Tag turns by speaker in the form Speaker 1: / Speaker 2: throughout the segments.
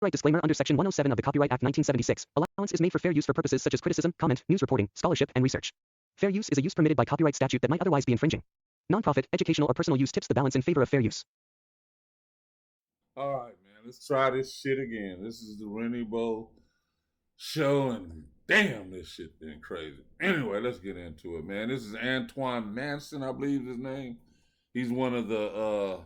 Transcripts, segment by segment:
Speaker 1: Copyright disclaimer under Section 107 of the Copyright Act 1976. Allowance is made for fair use for purposes such as criticism, comment, news reporting, scholarship, and research. Fair use is a use permitted by copyright statute that might otherwise be infringing. Nonprofit, educational, or personal use tips the balance in favor of fair use.
Speaker 2: All right, man. Let's try this shit again. This is the Rennybo show, and damn, this shit been crazy. Anyway, let's get into it, man. This is Antoine Manson, I believe his name. He's one of the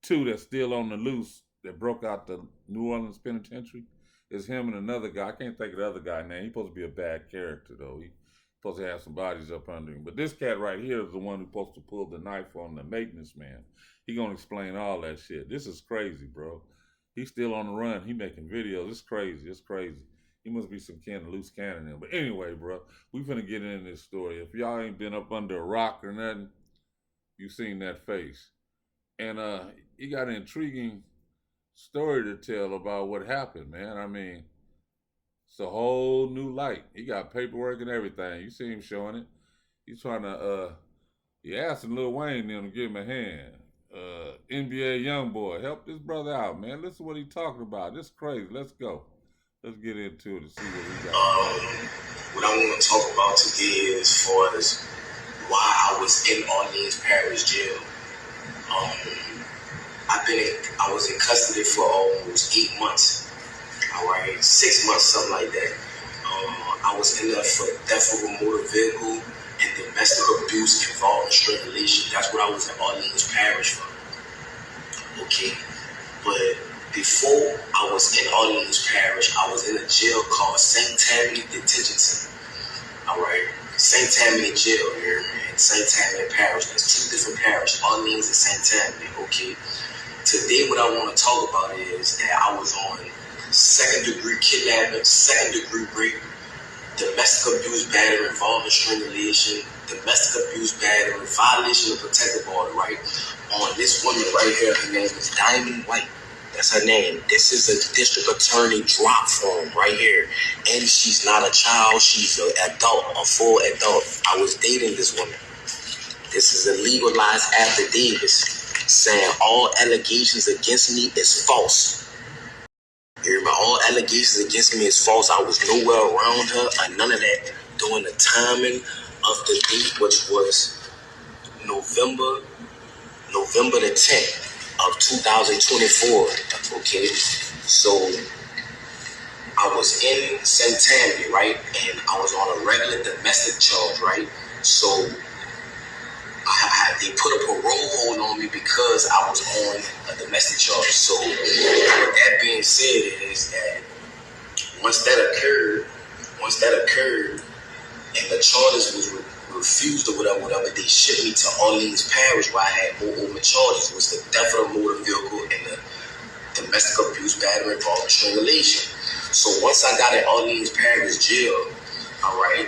Speaker 2: two that's still on the loose that broke out the New Orleans penitentiary. It's him and another guy. I can't think of the other guy's name. He's supposed to be a bad character, though. He's supposed to have some bodies up under him. But this cat right here is the one who's supposed to pull the knife on the maintenance man. He gonna explain all that shit. This is crazy, bro. He's still on the run. He making videos. It's crazy. It's crazy. He must be some kind of loose cannon in. But anyway, bro, we finna get into this story. If y'all ain't been up under a rock or nothing, you seen that face. And he got an intriguing story to tell about what happened, man. I mean, it's a whole new light. He got paperwork and everything. You see him showing it. He's trying to, he asking Lil Wayne them to give him a hand. NBA Youngboy, help this brother out, man. Listen to what he talking about. This is crazy. Let's go. Let's get into it and see what we got.
Speaker 3: What I want to talk about today is as far as why I was in Orleans Parish Jail. I was in custody for almost 8 months. All right, 6 months, something like that. I was in there for theft of a motor vehicle and domestic abuse involving strangulation. That's what I was in Orleans Parish for. Okay, but before I was in Orleans Parish, I was in a jail called St. Tammany Detention Center. All right, St. Tammany Jail here and St. Tammany Parish. There's two different parishes, Orleans and St. Tammany. Okay, today what I want to talk about is that I was on second-degree kidnapping, second-degree rape, domestic abuse, battery involving strangulation, domestic abuse, battery, violation of protective order, right? On this woman right here, her name is Diamond White. That's her name. This is a district attorney drop form right here. And she's not a child. She's an adult, a full adult. I was dating this woman. This is a legalized affidavit saying all allegations against me is false. All allegations against me is false. I was nowhere around her or none of that during the timing of the date, which was November the 10th of 2024. Okay, so I was in St. Tammany, right, and I was on a regular domestic charge, right. So they put a parole hold on me because I was on a domestic charge. So with that being said, is that once that occurred, and the charges was refused or whatever, they shipped me to Orleans Parish where I had more open charges. It was the theft of a motor vehicle and the domestic abuse, battery, involving strangulation. So once I got in Orleans Parish Jail, all right,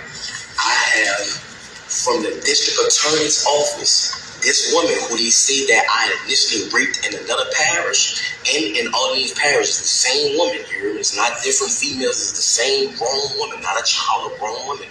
Speaker 3: I have from the district attorney's office, this woman who they say that I initially raped in another parish and in Orleans Parish, is the same woman here. It's not different females. It's the same grown woman, not a child, a grown woman.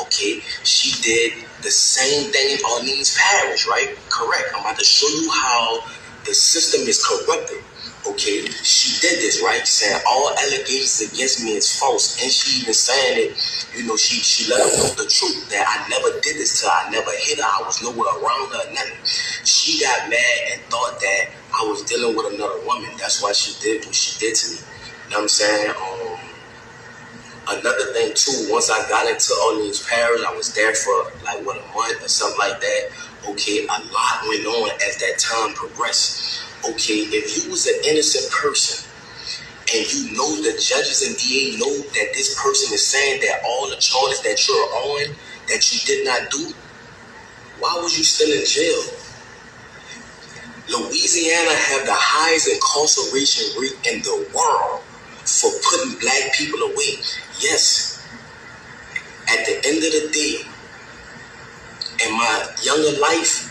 Speaker 3: Okay, she did the same thing in Orleans Parish, right? Correct. I'm about to show you how the system is corrupted. Okay, she did this, right? Saying all allegations against me is false, and she even saying it. You know, she let them know the truth that I never did this to her. I never hit her. I was nowhere around her. Nothing. She got mad and thought that I was dealing with another woman. That's why she did what she did to me. You know what I'm saying? Another thing too. Once I got into Orleans Parish, I was there for like a month or something like that. Okay, a lot went on as that time progressed. Okay, if you was an innocent person and you know the judges and DA know that this person is saying that all the charges that you're on that you did not do, why was you still in jail? Louisiana have the highest incarceration rate in the world for putting black people away. Yes, at the end of the day, in my younger life,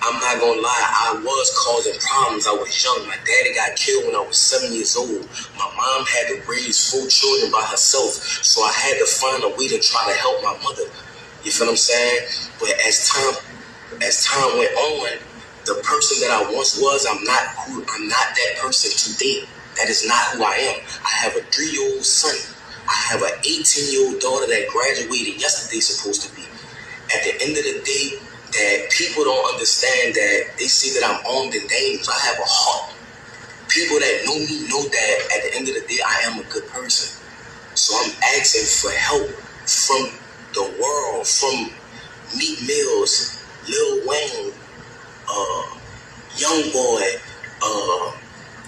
Speaker 3: I'm not gonna lie, I was causing problems. I was young. My daddy got killed when I was 7 years old. My mom had to raise 4 children by herself, so I had to find a way to try to help my mother. You feel what I'm saying? But as time went on, the person that I once was, I'm not that person today. That is not who I am. I have a 3-year-old son. I have an 18-year-old daughter that graduated yesterday, supposed to be. At the end of the day, that people don't understand that they see that I'm armed and dangerous. I have a heart. People that know me know that at the end of the day, I am a good person. So I'm asking for help from the world, from Meek Mills, Lil Wayne, Young Boy,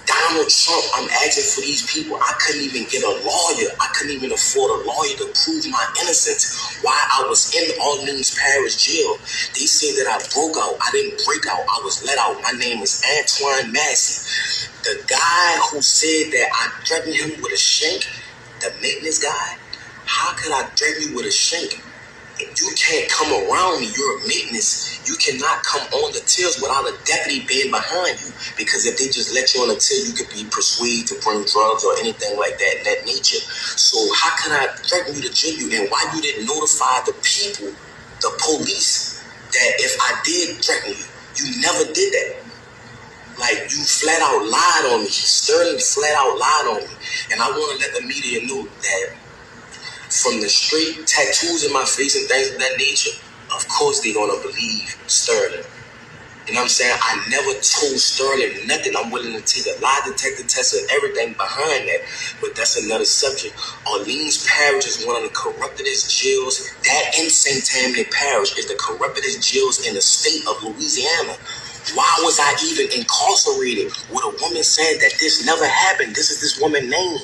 Speaker 3: Donald Trump. I'm asking for these people. I couldn't even get a lawyer. I couldn't even afford a lawyer to prove my innocence while I was in Orleans Parish jail. They said that I broke out. I didn't break out. I was let out. My name is Antione Massey. The guy who said that I threatened him with a shank, the maintenance guy, how could I threaten you with a shank? You can't come around me. You're a maintenance. You cannot come on the tills without a deputy being behind you. Because if they just let you on the till, you could be persuaded to bring drugs or anything like that in that nature. So how can I threaten you to jail you? And why you didn't notify the people, the police, that if I did threaten you, you never did that. Like, you flat out lied on me. Sterling flat out lied on me. And I want to let the media know that from the straight tattoos in my face and things of that nature, of course they're going to believe Sterling. You know what I'm saying? I never told Sterling nothing. I'm willing to take a lie detector test and everything behind that, but that's another subject. Orleans Parish is one of the corruptedest jails. That in St. Tammany Parish is the corruptedest jails in the state of Louisiana. Why was I even incarcerated with a woman saying that this never happened? This is this woman's name.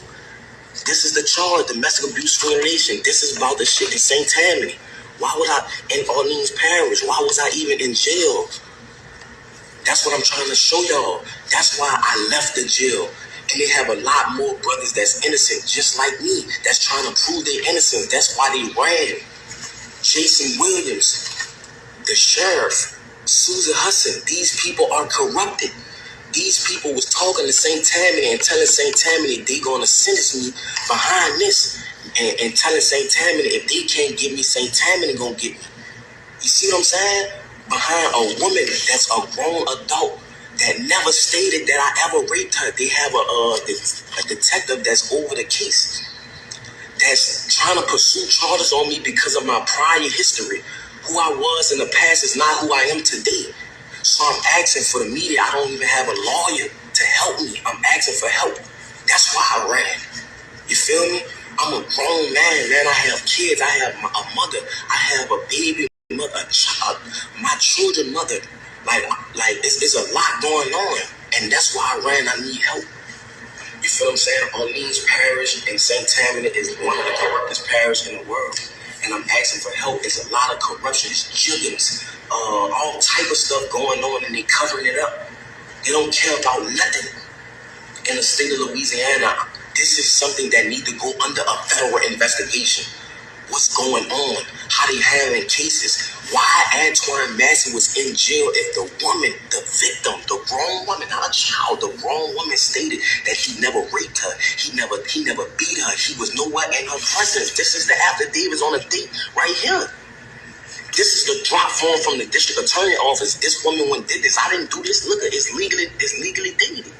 Speaker 3: This is the charge, domestic abuse violation. This is about the shit in St. Tammany. Why would I, in Orleans Parish, why was I even in jail? That's what I'm trying to show y'all. That's why I left the jail. And they have a lot more brothers that's innocent, just like me, that's trying to prove their innocence. That's why they ran. Jason Williams, the sheriff, Susan Hudson, these people are corrupted. These people was talking to St. Tammany and telling St. Tammany they gonna sentence me behind this, and telling St. Tammany if they can't get me, St. Tammany gonna get me. You see what I'm saying? Behind a woman that's a grown adult that never stated that I ever raped her. They have a detective that's over the case, that's trying to pursue charges on me because of my prior history. Who I was in the past is not who I am today. So I'm asking for the media. I don't even have a lawyer to help me. I'm asking for help. That's why I ran. You feel me? I'm a grown man. I have kids. I have a mother. I have a baby mother, a child, my children mother. Like it's a lot going on. And that's why I ran. I need help. You feel what I'm saying? Orleans Parish and St. Tammany is one of the corruptest parishes in the world. And I'm asking for help. It's a lot of corruption. It's jiggins, all type of stuff going on, and they covering it up. They don't care about nothing in the state of Louisiana. This is something that need to go under a federal investigation. What's going on? How they handling cases? Why Antione Massey was in jail if the woman, the victim, the grown woman, not a child, the grown woman stated that he never raped her. He never beat her. He was nowhere in her presence. This is the affidavits on the date right here. This is the drop form from the district attorney office. This woman when did this. I didn't do this. Look, it's legally dated.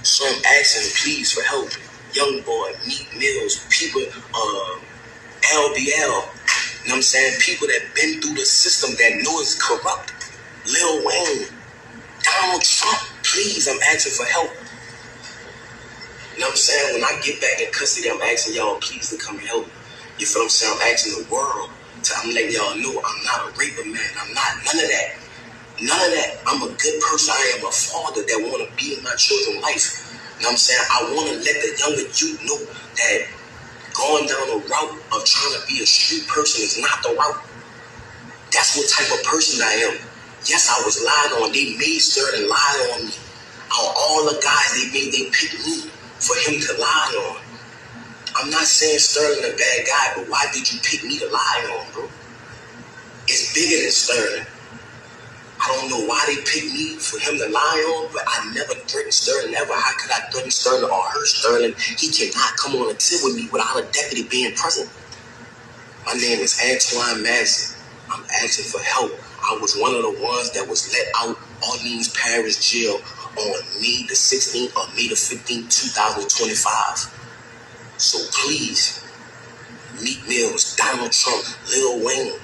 Speaker 3: So I'm asking please for help. Young Boy, Meek Mills, people, LBL, you know what I'm saying? People that been through the system that know it's corrupt. Lil Wayne, Donald Trump, please, I'm asking for help. You know what I'm saying? When I get back in custody, I'm asking y'all please to come and help me. You feel what I'm saying? I'm asking the world. I'm letting y'all know I'm not a raper, man. I'm not none of that. None of that. I'm a good person. I am a father that want to be in my children's life. You know what I'm saying? I want to let the younger youth know that going down the route of trying to be a street person is not the route. That's what type of person I am. Yes, I was lied on. They made certain lie on me. All the guys they picked me for him to lie on. I'm not saying Sterling a bad guy, but why did you pick me to lie on, bro? It's bigger than Sterling. I don't know why they picked me for him to lie on, but I never threatened Sterling ever. How could I threaten Sterling or hurt Sterling? He cannot come on a till with me without a deputy being present. My name is Antione Massey. I'm asking for help. I was one of the ones that was let out Orleans Parish jail on May the 16th or May the 15th, 2025. So please, Meek Mills, Donald Trump, Lil Wayne,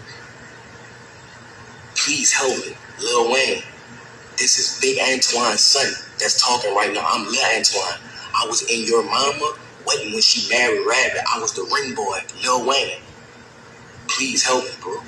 Speaker 3: please help me. Lil Wayne, this is Big Antoine's son that's talking right now. I'm Lil Antoine. I was in your mama wedding when she married Rabbit. I was the ring boy, Lil Wayne. Please help me, bro.